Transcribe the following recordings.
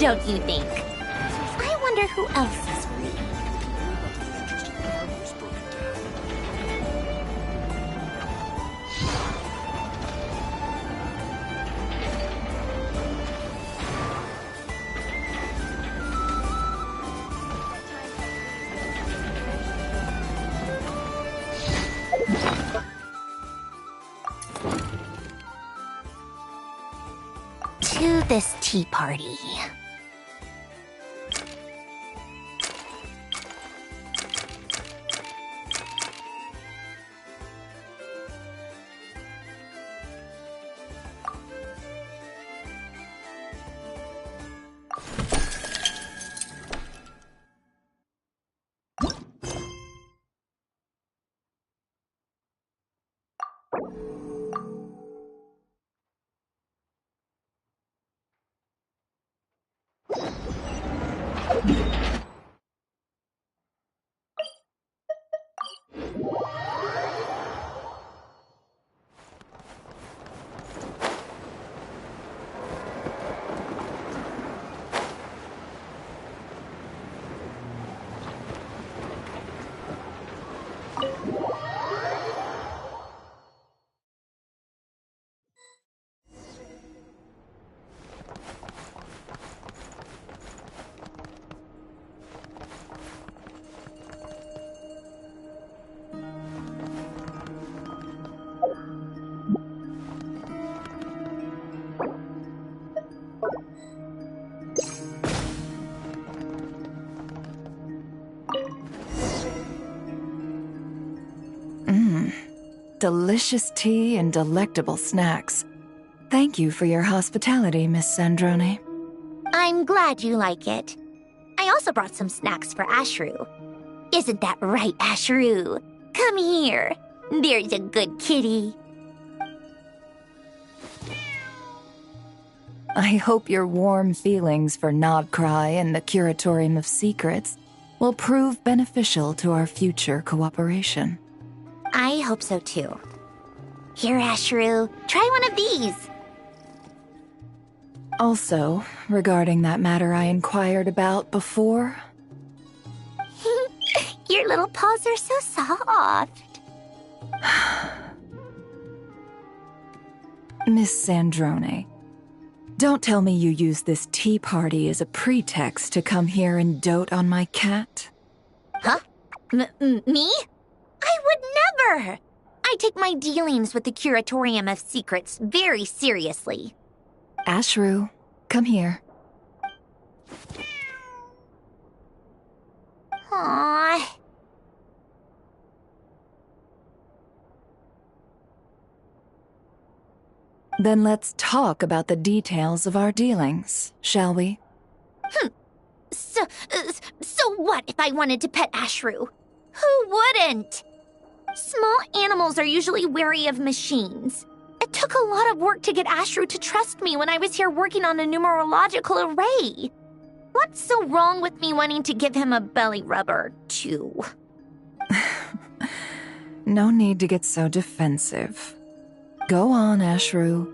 don't you think? I wonder who else is free. To this tea party. Delicious tea and delectable snacks. Thank you for your hospitality, Miss Snezhnaya. I'm glad you like it. I also brought some snacks for Ashru. Isn't that right, Ashru? Come here. There's a good kitty. I hope your warm feelings for Nodcry and the Curatorium of Secrets will prove beneficial to our future cooperation. I hope so too. Here, Ashru, try one of these. Also, regarding that matter I inquired about before... Your little paws are so soft. Miss Snezhnaya, don't tell me you use this tea party as a pretext to come here and dote on my cat. Huh? Me? I would never! I take my dealings with the Curatorium of Secrets very seriously. Ashru, come here. Aww. Then let's talk about the details of our dealings, shall we? So what if I wanted to pet Ashru? Who wouldn't? Small animals are usually wary of machines. It took a lot of work to get Ashru to trust me when I was here working on a numerological array. What's so wrong with me wanting to give him a belly rubber, too? No need to get so defensive. Go on, Ashru.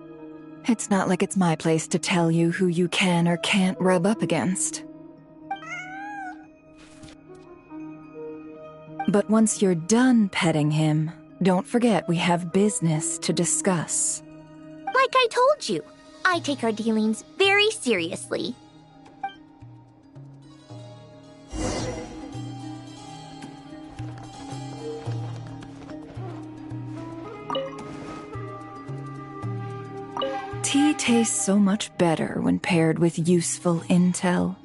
It's not like it's my place to tell you who you can or can't rub up against. But once you're done petting him, don't forget we have business to discuss. Like I told you, I take our dealings very seriously. Tea tastes so much better when paired with useful intel.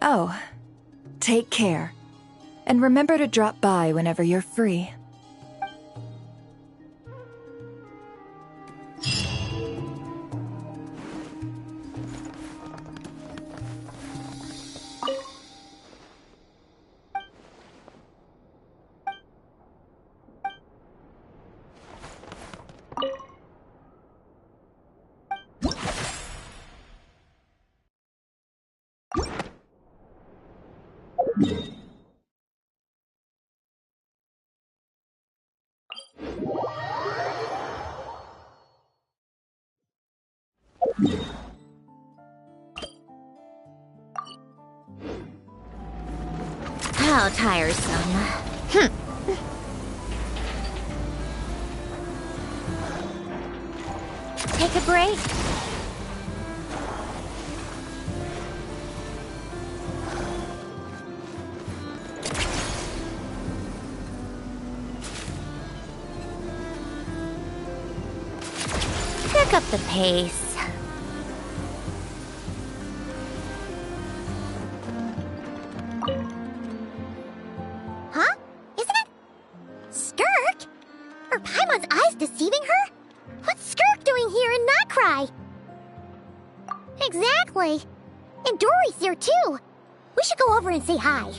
Oh, take care. And remember to drop by whenever you're free. How tiresome. Take a break. Pick up the pace. Huh? Isn't it Skirk? Are Paimon's eyes deceiving her? What's Skirk doing here in Notcry? Exactly. And Dory's here too. We should go over and say hi.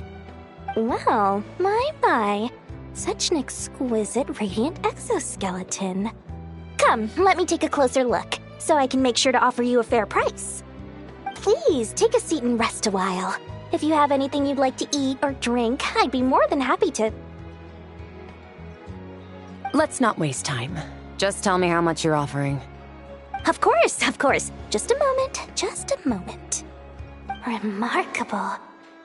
Well, my. Such an exquisite radiant exoskeleton. Come, let me take a closer look, so I can make sure to offer you a fair price. Please, take a seat and rest a while. If you have anything you'd like to eat or drink, I'd be more than happy to... Let's not waste time. Just tell me how much you're offering. Of course. Just a moment. Remarkable.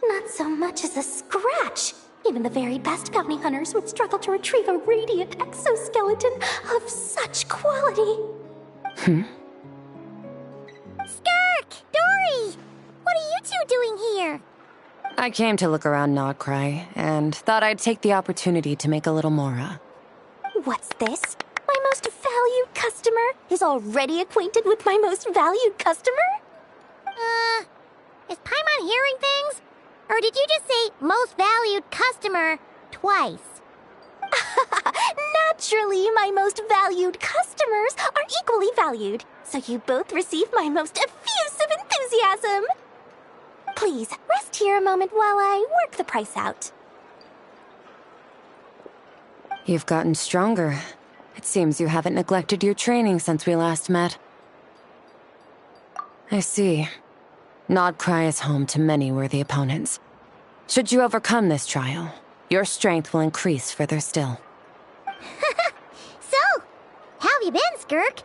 Not so much as a scratch. Even the very best bounty hunters would struggle to retrieve a radiant exoskeleton of such quality. Skirk! Dory! What are you two doing here? I came to look around Notcry, and thought I'd take the opportunity to make a little mora. What's this? My most valued customer is already acquainted with my most valued customer? Is Paimon hearing things? Or did you just say most valued customer twice? Naturally, my most valued customers are equally valued, so you both receive my most effusive enthusiasm. Please, rest here a moment while I work the price out. You've gotten stronger. It seems you haven't neglected your training since we last met. I see. Notcry is home to many worthy opponents. Should you overcome this trial, your strength will increase further still. So, how have you been, Skirk?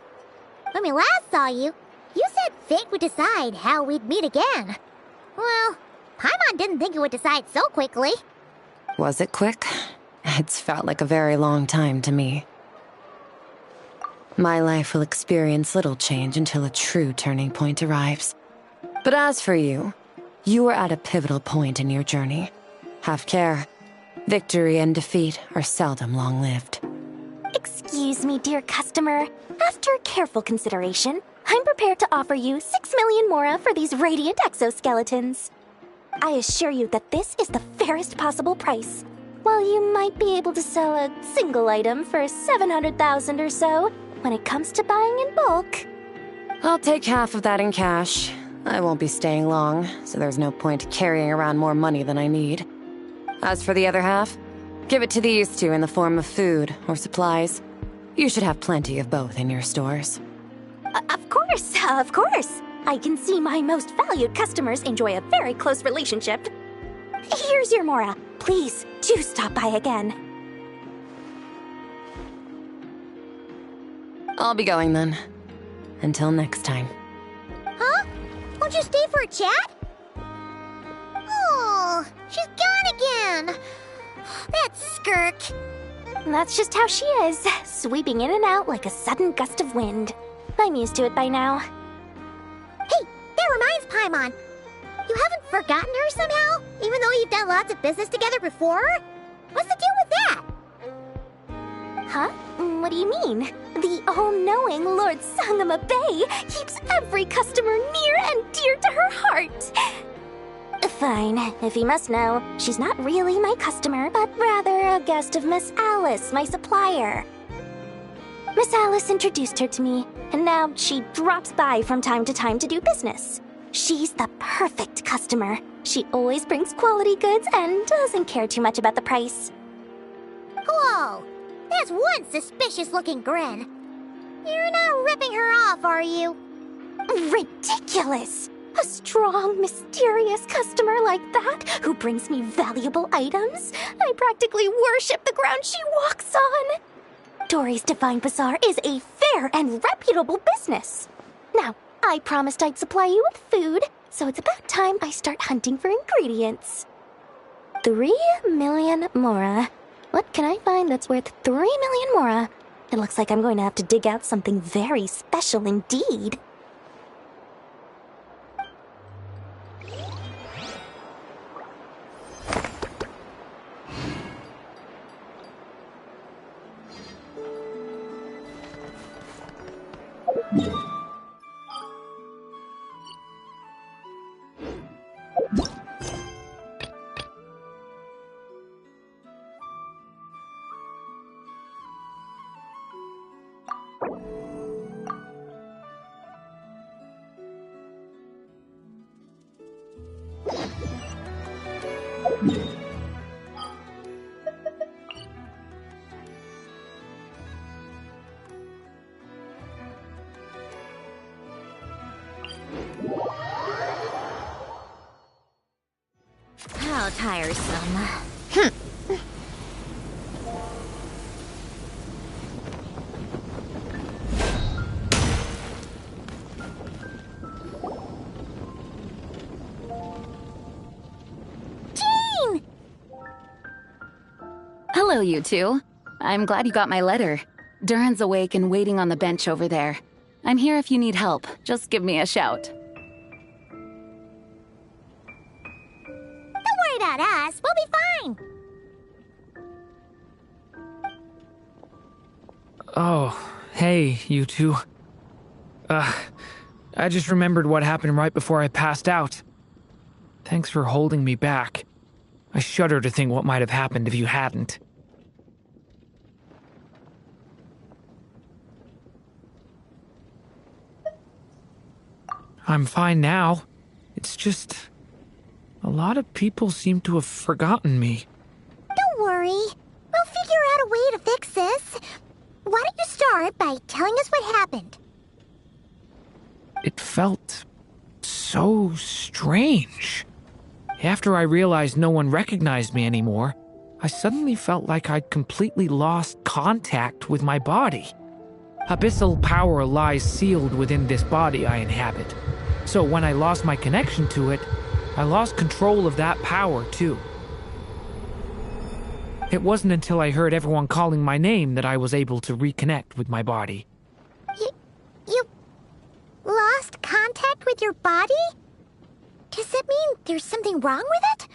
When we last saw you, you said fate would decide how we'd meet again. Well, Paimon didn't think it would decide so quickly. Was it quick? It's felt like a very long time to me. My life will experience little change until a true turning point arrives. But as for you, you are at a pivotal point in your journey. Have care. Victory and defeat are seldom long-lived. Excuse me, dear customer. After careful consideration, I'm prepared to offer you 6 million mora for these radiant exoskeletons. I assure you that this is the fairest possible price. While you might be able to sell a single item for 700,000 or so, when it comes to buying in bulk... I'll take half of that in cash. I won't be staying long, so there's no point carrying around more money than I need. As for the other half, give it to these two in the form of food or supplies. You should have plenty of both in your stores. Of course. I can see my most valued customers enjoy a very close relationship. Here's your mora. Please, do stop by again. I'll be going then. Until next time. Huh? Won't you stay for a chat? Oh, she's gone again. That's Skirk. That's just how she is, sweeping in and out like a sudden gust of wind. I'm used to it by now. Hey, that reminds Paimon. You haven't forgotten her somehow? Even though you've done lots of business together before? What's the deal with that? Huh? What do you mean? The all-knowing Lord Sangama Bay keeps every customer near and dear to her heart. Fine, if you must know, she's not really my customer, but rather a guest of Miss Alice, my supplier. Miss Alice introduced her to me, and now she drops by from time to time to do business. She's the perfect customer. She always brings quality goods and doesn't care too much about the price. Whoa! That's one suspicious-looking grin. You're not ripping her off, are you? Ridiculous! A strong, mysterious customer like that who brings me valuable items? I practically worship the ground she walks on. Dory's Divine Bazaar is a fair and reputable business. Now, I promised I'd supply you with food, so it's about time I start hunting for ingredients. 3 million mora. What can I find that's worth 3 million mora? It looks like I'm going to have to dig out something very special indeed. How tiresome. Jean! Hello, you two. I'm glad you got my letter. Duran's awake and waiting on the bench over there. I'm here if you need help. Just give me a shout. Don't worry about us. We'll be fine. Oh, hey, you two. I just remembered what happened right before I passed out. Thanks for holding me back. I shudder to think what might have happened if you hadn't. I'm fine now. It's just... a lot of people seem to have forgotten me. Don't worry. We'll figure out a way to fix this. Why don't you start by telling us what happened? It felt so strange. After I realized no one recognized me anymore, I suddenly felt like I'd completely lost contact with my body. Abyssal power lies sealed within this body I inhabit. So when I lost my connection to it, I lost control of that power too. It wasn't until I heard everyone calling my name that I was able to reconnect with my body. You lost contact with your body? Does that mean there's something wrong with it?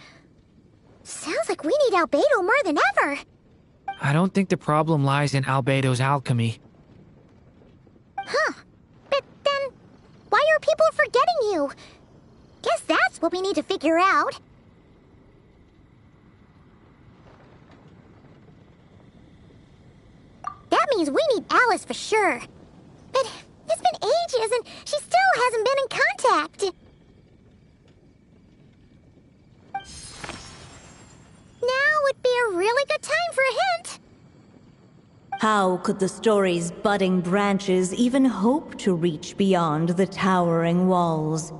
Sounds like we need Albedo more than ever. I don't think the problem lies in Albedo's alchemy. Huh. But then, why are people forgetting you? Guess that's what we need to figure out. That means we need Alice for sure. But it's been ages and she still hasn't been in contact. Now would be a really good time for a hint. How could the story's budding branches even hope to reach beyond the towering walls?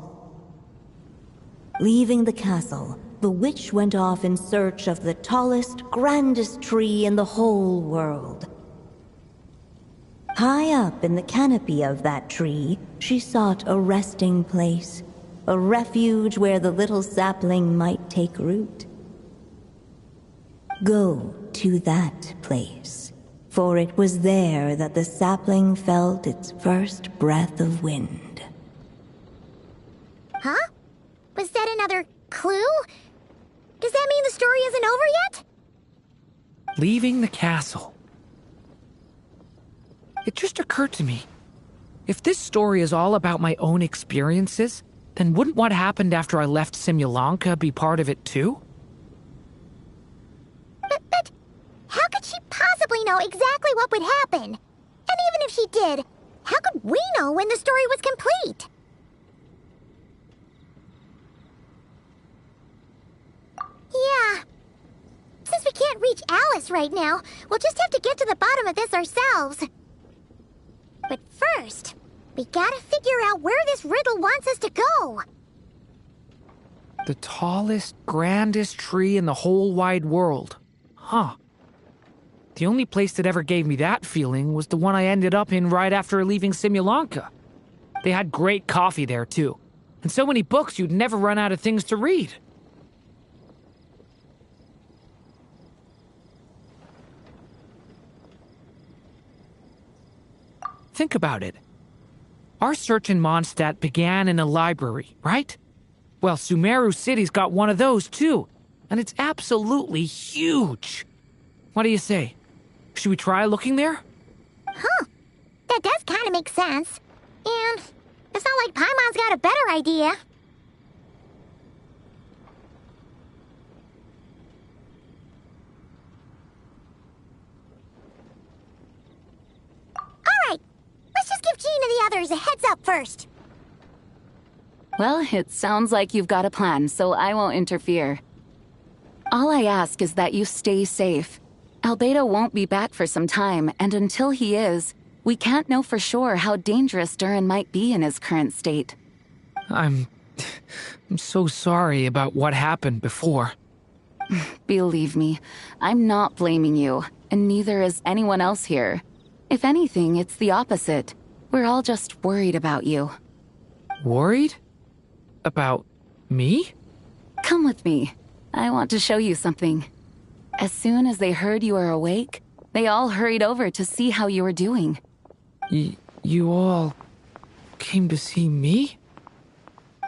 Leaving the castle, the witch went off in search of the tallest, grandest tree in the whole world. High up in the canopy of that tree, she sought a resting place, a refuge where the little sapling might take root. Go to that place, for it was there that the sapling felt its first breath of wind. Huh? Was that another clue? Does that mean the story isn't over yet? Leaving the castle. It just occurred to me. If this story is all about my own experiences, then wouldn't what happened after I left Simulanka be part of it too? But how could she possibly know exactly what would happen? And even if she did, how could we know when the story was complete? Yeah. Since we can't reach Alice right now, we'll just have to get to the bottom of this ourselves. But first, we gotta figure out where this riddle wants us to go. The tallest, grandest tree in the whole wide world. Huh. The only place that ever gave me that feeling was the one I ended up in right after leaving Simulanka. They had great coffee there, too. And so many books you'd never run out of things to read. think about it. Our search in Mondstadt began in a library, right? Well, Sumeru City's got one of those too, and it's absolutely huge. What do you say? Should we try looking there? Huh. That does kind of make sense. And it's not like Paimon's got a better idea. Alright, let's just give Jean and the others a heads up first. Well, it sounds like you've got a plan, so I won't interfere. All I ask is that you stay safe. Albedo won't be back for some time, and until he is, we can't know for sure how dangerous Duran might be in his current state. I'm so sorry about what happened before. Believe me, I'm not blaming you, and neither is anyone else here. If anything, it's the opposite. We're all just worried about you. Worried? About me? Come with me. I want to show you something. As soon as they heard you were awake, they all hurried over to see how you were doing. You all came to see me?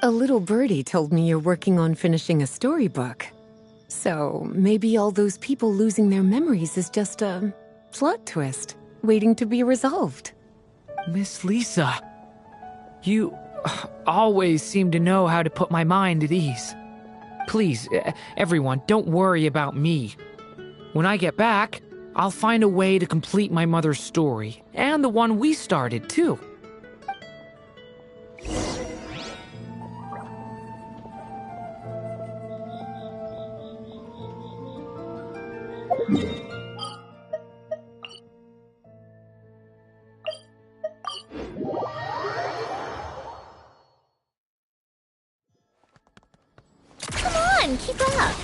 A little birdie told me you're working on finishing a storybook. So maybe all those people losing their memories is just a plot twist, waiting to be resolved. Miss Lisa, you always seem to know how to put my mind at ease. Please, everyone, don't worry about me. When I get back, I'll find a way to complete my mother's story, and the one we started, too. Come on, keep up.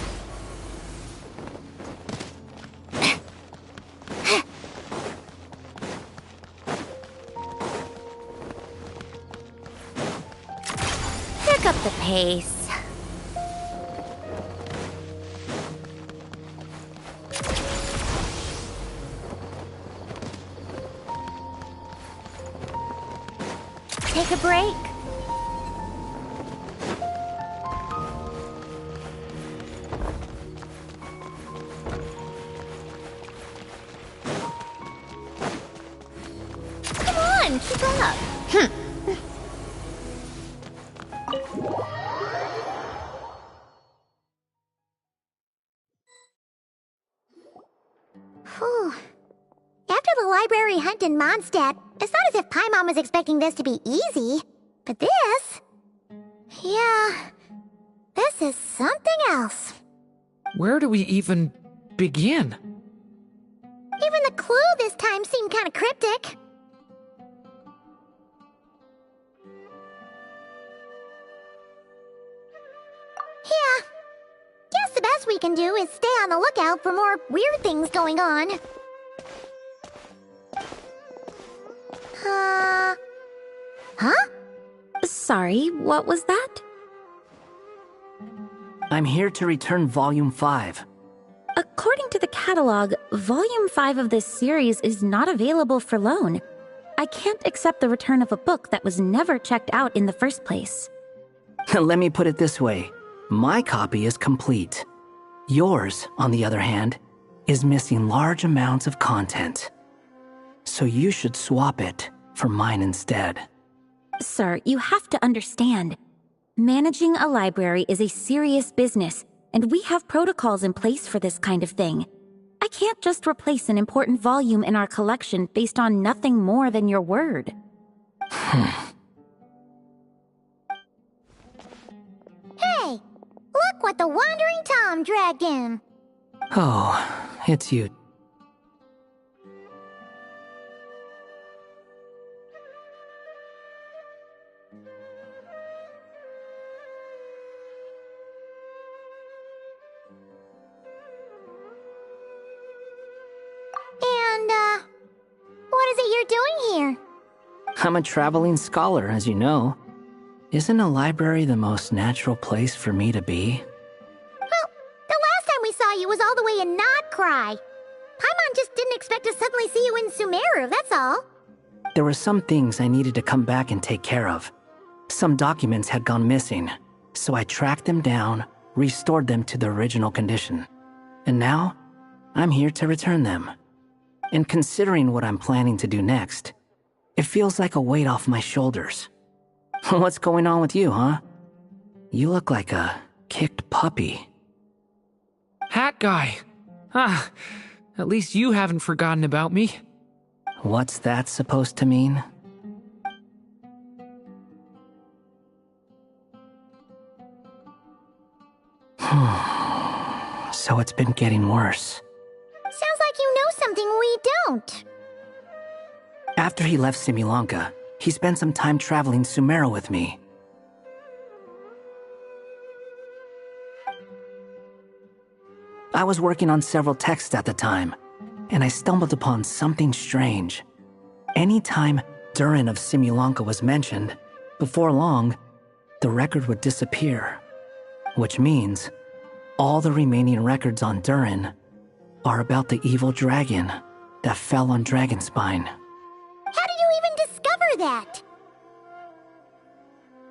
Pick up the pace. Take a break. Come on, keep up. Whew. After the library hunt in Mondstadt, it's not as if Paimon was expecting this to be easy. But this... yeah... this is something else. Where do we even begin? Even the clue this time seemed kind of cryptic. Yeah. Guess the best we can do is stay on the lookout for more weird things going on. Huh? Sorry, what was that? I'm here to return Volume 5. According to the catalog, Volume 5 of this series is not available for loan. I can't accept the return of a book that was never checked out in the first place. Let me put it this way. My copy is complete. Yours, on the other hand, is missing large amounts of content. So you should swap it for mine instead. Sir, you have to understand. Managing a library is a serious business, and we have protocols in place for this kind of thing. I can't just replace an important volume in our collection based on nothing more than your word. Hey, look what the Wandering Tom dragged in. Oh, it's you. And, what is it you're doing here? I'm a traveling scholar, as you know. Isn't a library the most natural place for me to be? Well, the last time we saw you was all the way in Nodcry. Paimon just didn't expect to suddenly see you in Sumeru, that's all. There were some things I needed to come back and take care of. Some documents had gone missing, so I tracked them down, restored them to their original condition. And now, I'm here to return them. And considering what I'm planning to do next, it feels like a weight off my shoulders. What's going on with you, huh? You look like a kicked puppy. Hat guy. Ah, at least you haven't forgotten about me. What's that supposed to mean? So it's been getting worse. Sounds like you know something we don't. After he left Simulanka, he spent some time traveling Sumeru with me. I was working on several texts at the time, and I stumbled upon something strange. Anytime Durin of Simulanka was mentioned, before long, the record would disappear. Which means, all the remaining records on Durin are about the evil dragon that fell on Dragonspine. How did you even discover that?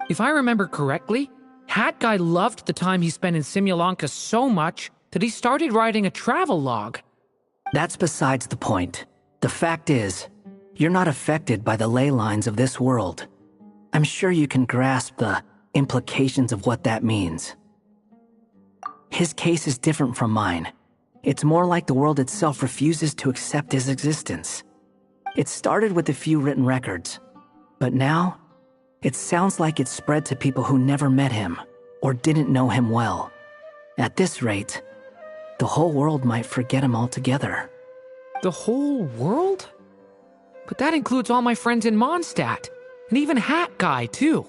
If I remember correctly, Hat Guy loved the time he spent in Simulanka so much that he started writing a travel log. That's besides the point. The fact is, you're not affected by the ley lines of this world. I'm sure you can grasp the implications of what that means. His case is different from mine. It's more like the world itself refuses to accept his existence. It started with a few written records, but now, it sounds like it's spread to people who never met him or didn't know him well. At this rate, the whole world might forget him altogether. The whole world? But that includes all my friends in Mondstadt, and even Hat Guy, too.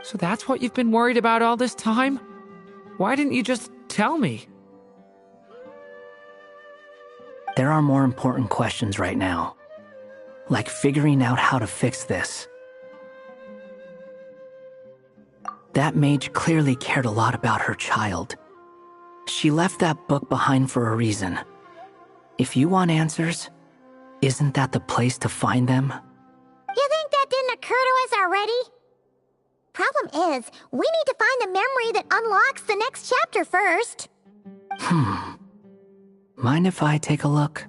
So that's what you've been worried about all this time? Why didn't you just tell me? There are more important questions right now, like figuring out how to fix this. That mage clearly cared a lot about her child. She left that book behind for a reason. If you want answers, isn't that the place to find them? You think that didn't occur to us already? Problem is, we need to find the memory that unlocks the next chapter first. Mind if I take a look?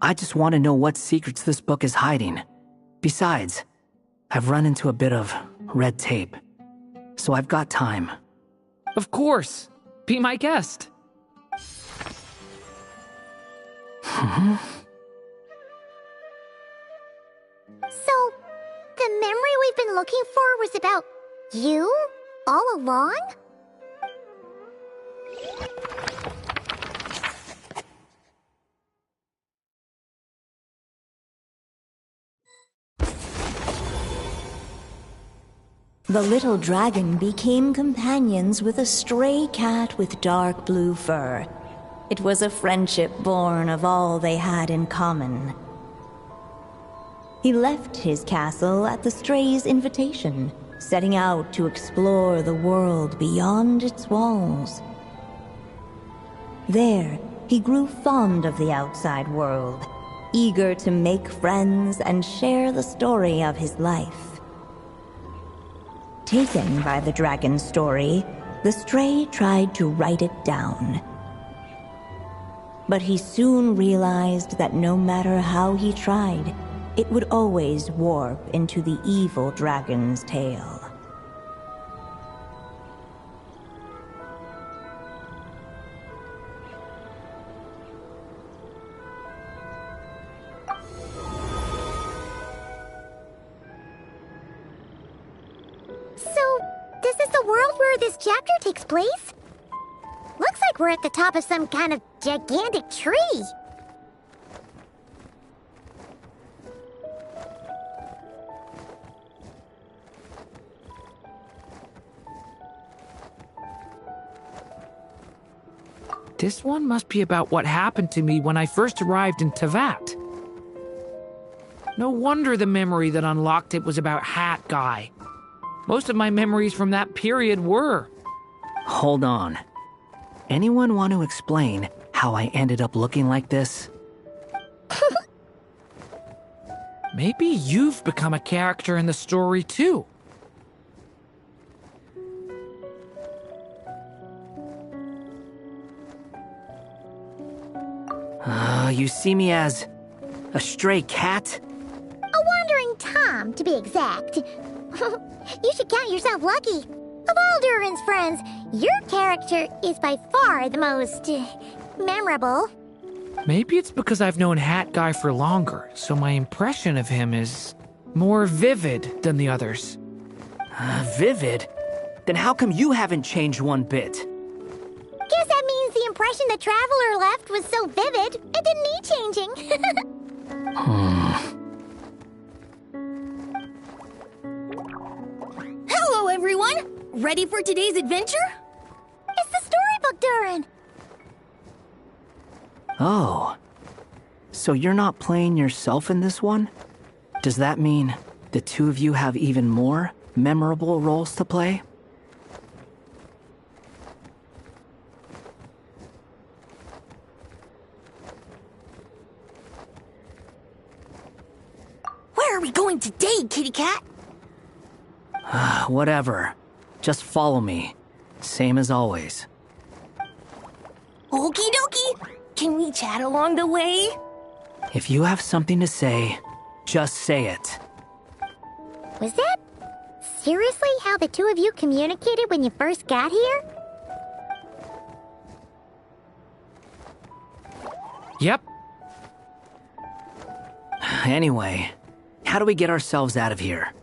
I just want to know what secrets this book is hiding. Besides, I've run into a bit of red tape, so I've got time. Of course. Be my guest. So, the memory we've been looking for was about you all along? The little dragon became companions with a stray cat with dark blue fur. It was a friendship born of all they had in common. He left his castle at the stray's invitation, setting out to explore the world beyond its walls. There, he grew fond of the outside world, eager to make friends and share the story of his life. Taken by the dragon's story, the stray tried to write it down. But he soon realized that no matter how he tried, it would always warp into the evil dragon's tale. So, this is the world where this chapter takes place? Looks like we're at the top of some kind of gigantic tree. This one must be about what happened to me when I first arrived in Teyvat. No wonder the memory that unlocked it was about Hat Guy. Most of my memories from that period were. Hold on. Anyone want to explain how I ended up looking like this? Maybe you've become a character in the story too. You see me as a stray cat? A wandering Tom, to be exact. You should count yourself lucky. Of all Durin's friends, your character is by far the most memorable. Maybe it's because I've known Hat Guy for longer, so my impression of him is more vivid than the others. Vivid? Then how come you haven't changed one bit? Guess that means the impression the Traveler left was so vivid, it didn't need changing. Hello, everyone! Ready for today's adventure? It's the storybook, Durin! Oh. So you're not playing yourself in this one? Does that mean the two of you have even more memorable roles to play? Where are we going today, kitty cat? Whatever. Just follow me. Same as always. Okie dokie! Can we chat along the way? If you have something to say, just say it. Was that seriously how the two of you communicated when you first got here? Yep. Anyway, how do we get ourselves out of here?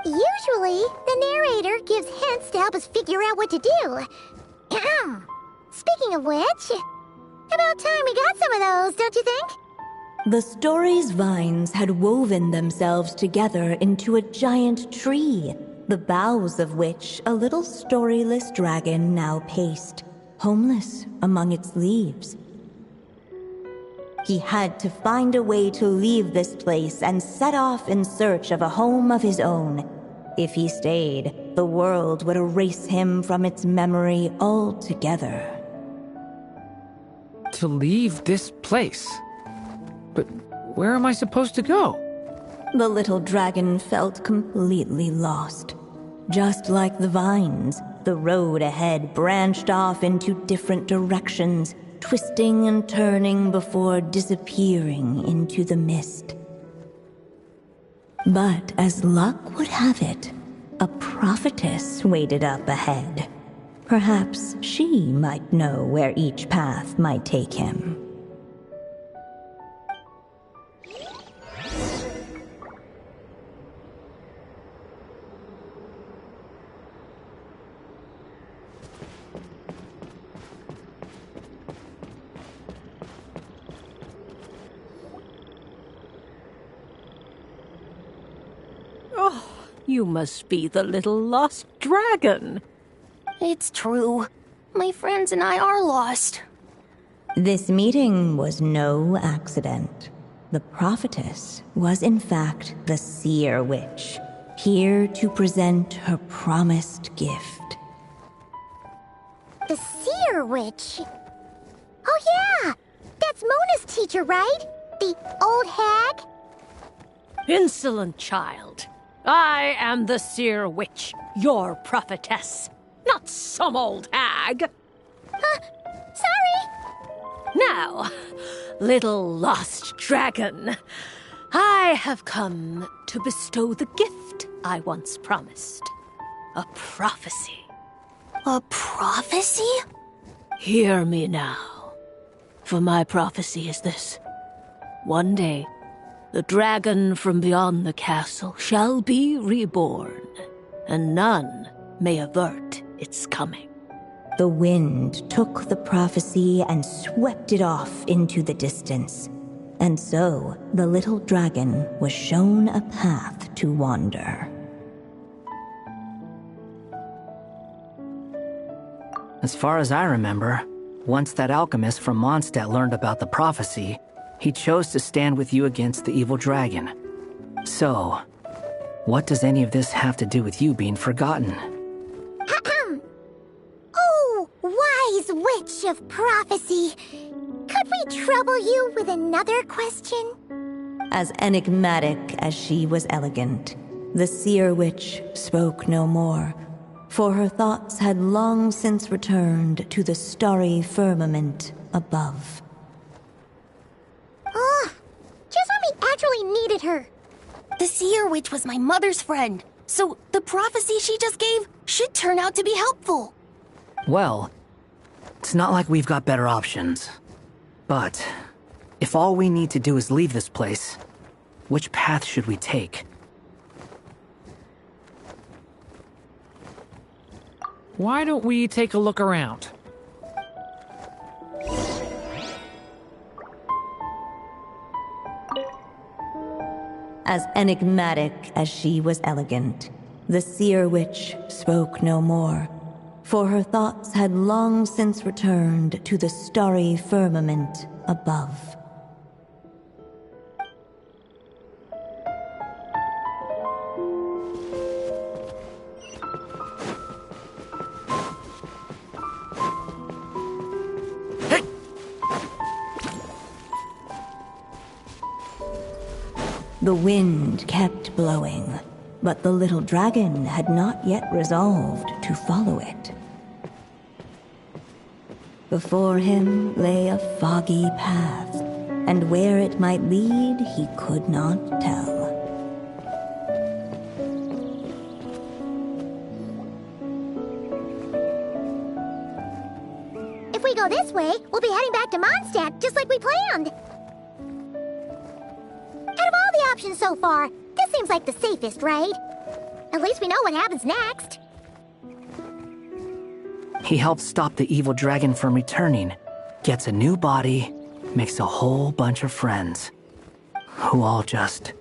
Usually, the narrator gives hints to help us figure out what to do. Speaking of which, about time we got some of those, don't you think? The story's vines had woven themselves together into a giant tree, the boughs of which a little storyless dragon now paced, homeless among its leaves. He had to find a way to leave this place and set off in search of a home of his own. If he stayed, the world would erase him from its memory altogether. To leave this place? But where am I supposed to go? The little dragon felt completely lost. Just like the vines, the road ahead branched off into different directions, twisting and turning before disappearing into the mist. But as luck would have it, a prophetess waited up ahead. Perhaps she might know where each path might take him. You must be the little lost dragon. It's true. My friends and I are lost. This meeting was no accident. The prophetess was in fact the seer witch, here to present her promised gift. The seer witch? Oh yeah! That's Mona's teacher, right? The old hag? Insolent child. I am the seer witch, your prophetess, not some old hag. Sorry! Now, little lost dragon, I have come to bestow the gift I once promised. A prophecy. A prophecy? Hear me now, for my prophecy is this. One day, the dragon from beyond the castle shall be reborn, and none may avert its coming. The wind took the prophecy and swept it off into the distance. And so, the little dragon was shown a path to wander. As far as I remember, once that alchemist from Mondstadt learned about the prophecy, he chose to stand with you against the evil dragon. So, what does any of this have to do with you being forgotten? Oh, wise witch of prophecy! Could we trouble you with another question? As enigmatic as she was elegant, the seer witch spoke no more, for her thoughts had long since returned to the starry firmament above. Chisami actually needed her. The seer witch was my mother's friend, so the prophecy she just gave should turn out to be helpful. Well, it's not like we've got better options. But if all we need to do is leave this place, which path should we take? Why don't we take a look around? As enigmatic as she was elegant, the seer witch spoke no more, for her thoughts had long since returned to the starry firmament above. The wind kept blowing, but the little dragon had not yet resolved to follow it. Before him lay a foggy path, and where it might lead he could not tell. If we go this way, we'll be heading back to Mondstadt, just like we planned. Out of all the options so far, this seems like the safest, right? At least we know what happens next. He helps stop the evil dragon from returning, gets a new body, makes a whole bunch of friends, who all just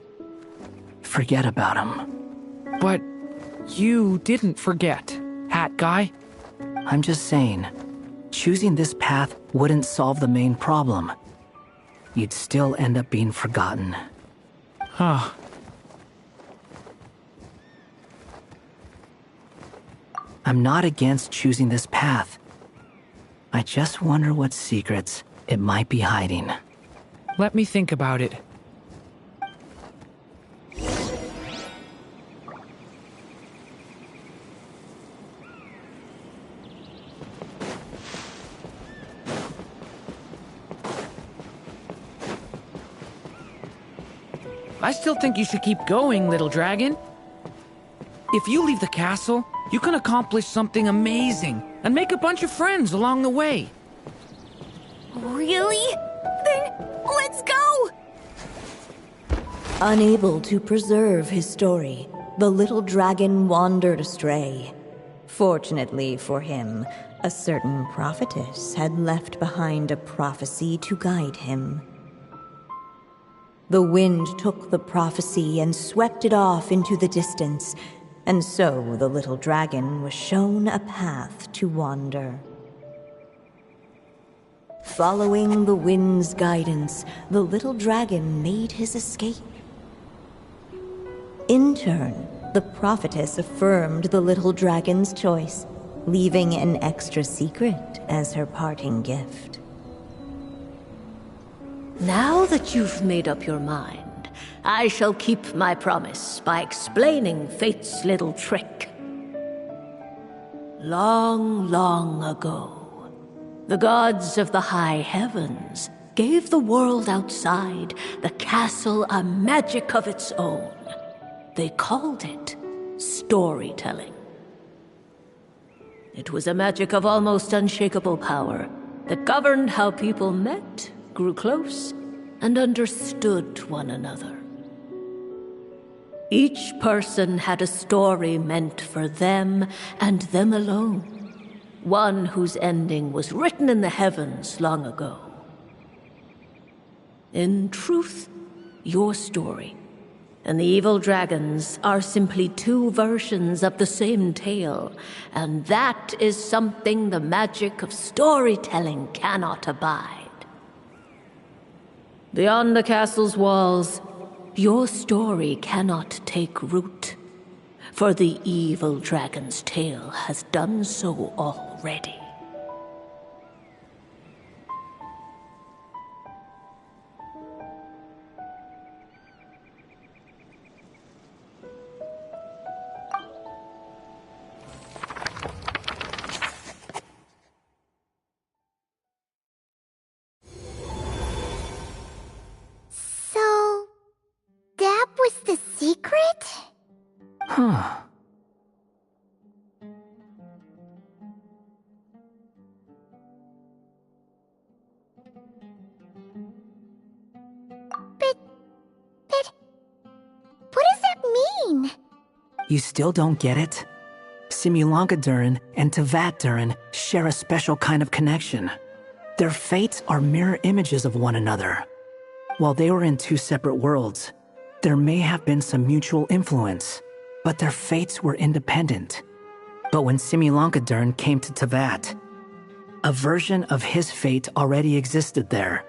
forget about him. But you didn't forget, Hat Guy. I'm just saying, choosing this path wouldn't solve the main problem. You'd still end up being forgotten. Huh. I'm not against choosing this path. I just wonder what secrets it might be hiding. Let me think about it. I still think you should keep going, little dragon. If you leave the castle, you can accomplish something amazing and make a bunch of friends along the way. Really? Then let's go! Unable to preserve his story, the little dragon wandered astray. Fortunately for him, a certain prophetess had left behind a prophecy to guide him. The wind took the prophecy and swept it off into the distance, and so the little dragon was shown a path to wander. Following the wind's guidance, the little dragon made his escape. In turn, the prophetess affirmed the little dragon's choice, leaving an extra secret as her parting gift. Now that you've made up your mind, I shall keep my promise by explaining Fate's little trick. Long, long ago, the gods of the high heavens gave the world outside the castle a magic of its own. They called it storytelling. It was a magic of almost unshakable power that governed how people met, grew close, and understood one another. Each person had a story meant for them and them alone, one whose ending was written in the heavens long ago. In truth, your story and the evil dragons are simply two versions of the same tale, and that is something the magic of storytelling cannot abide. Beyond the castle's walls, your story cannot take root, for the evil dragon's tale has done so already. Huh. But what does that mean? You still don't get it? Simulanka-Durin and Tevat-Durin share a special kind of connection. Their fates are mirror images of one another. While they were in two separate worlds, there may have been some mutual influence, but their fates were independent. But when Simulanka-Durin came to Tevat, a version of his fate already existed there.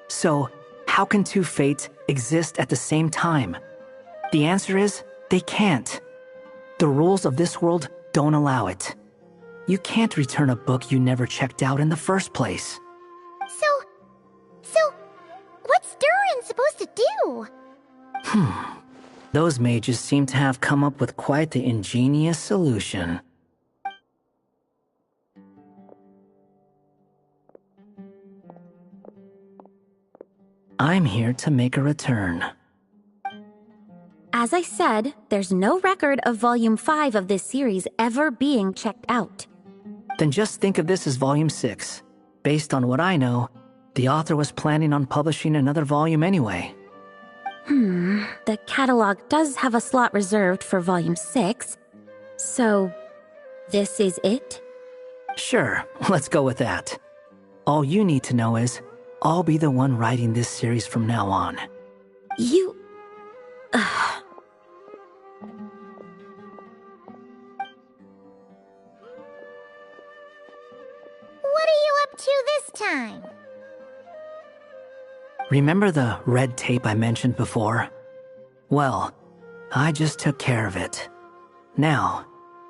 So, how can two fates exist at the same time? The answer is, they can't. The rules of this world don't allow it. You can't return a book you never checked out in the first place. So, what's Durin supposed to do? Those mages seem to have come up with quite the ingenious solution. I'm here to make a return. As I said, there's no record of Volume 5 of this series ever being checked out. Then just think of this as Volume 6. Based on what I know, the author was planning on publishing another volume anyway. The catalog does have a slot reserved for Volume 6. So, this is it? Sure, let's go with that. All you need to know is, I'll be the one writing this series from now on. You... What are you up to this time? Remember the red tape I mentioned before? Well, I just took care of it. Now,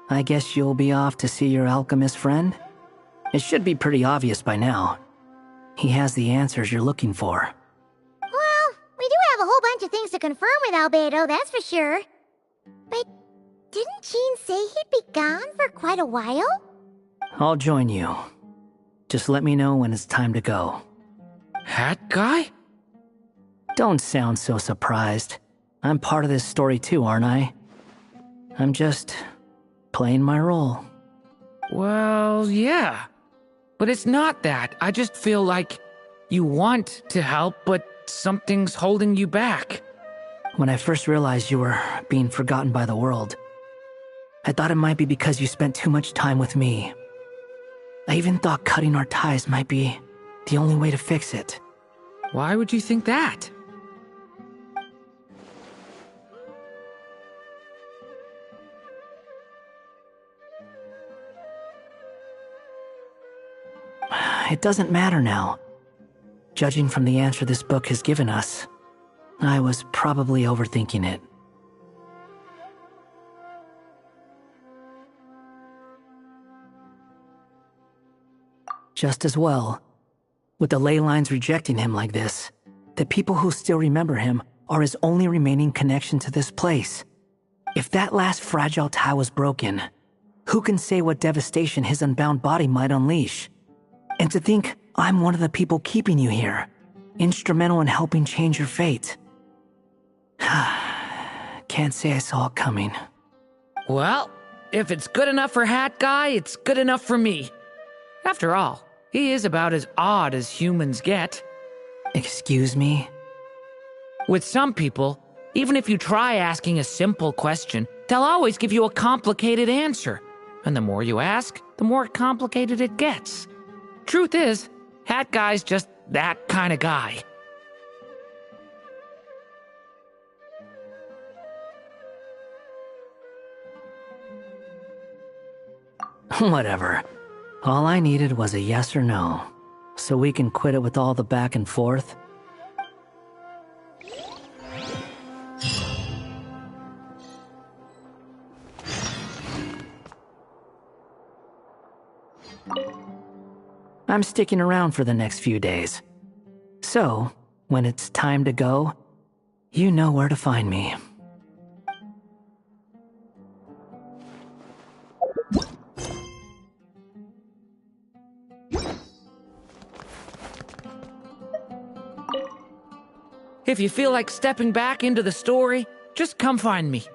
I guess you'll be off to see your alchemist friend? It should be pretty obvious by now. He has the answers you're looking for. Well, we do have a whole bunch of things to confirm with Albedo, that's for sure. But didn't Jean say he'd be gone for quite a while? I'll join you. Just let me know when it's time to go. Hat guy? Don't sound so surprised. I'm part of this story too, aren't I? I'm just playing my role. Well, yeah. But it's not that. I just feel like you want to help, but something's holding you back. When I first realized you were being forgotten by the world, I thought it might be because you spent too much time with me. I even thought cutting our ties might be the only way to fix it. Why would you think that? It doesn't matter now. Judging from the answer this book has given us, I was probably overthinking it. Just as well. With the ley lines rejecting him like this, the people who still remember him are his only remaining connection to this place. If that last fragile tie was broken, who can say what devastation his unbound body might unleash? And to think I'm one of the people keeping you here, instrumental in helping change your fate. Can't say I saw it coming. Well, if it's good enough for Hat Guy, it's good enough for me. After all, he is about as odd as humans get. Excuse me? With some people, even if you try asking a simple question, they'll always give you a complicated answer. And the more you ask, the more complicated it gets. Truth is, Hat Guy's just that kind of guy. Whatever. All I needed was a yes or no, so we can quit it with all the back and forth. I'm sticking around for the next few days. So, when it's time to go, you know where to find me. If you feel like stepping back into the story, just come find me.